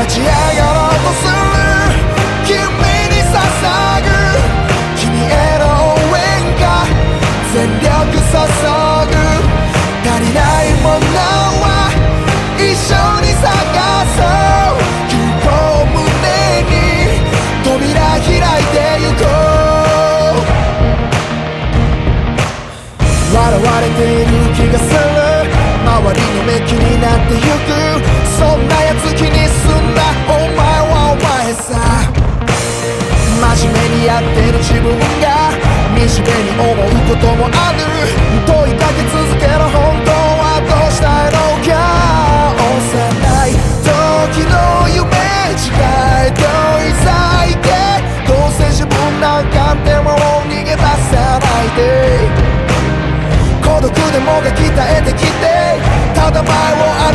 立ち上がろうとする君に捧ぐ君への応援が全力注ぐ足りないものは一緒に探そう希望を胸に扉開いてゆこう笑われている気がする周りの目気になってゆくそんなやつ気にすんなお前はお前さ真面目にやってる自分が惨めに思うこともある問いかけ続けろ本当はどうしたいのか幼い時の夢違えといさいてどうせ自分なんかってもう逃げ出さないで孤独でもが鍛えてきてただ前を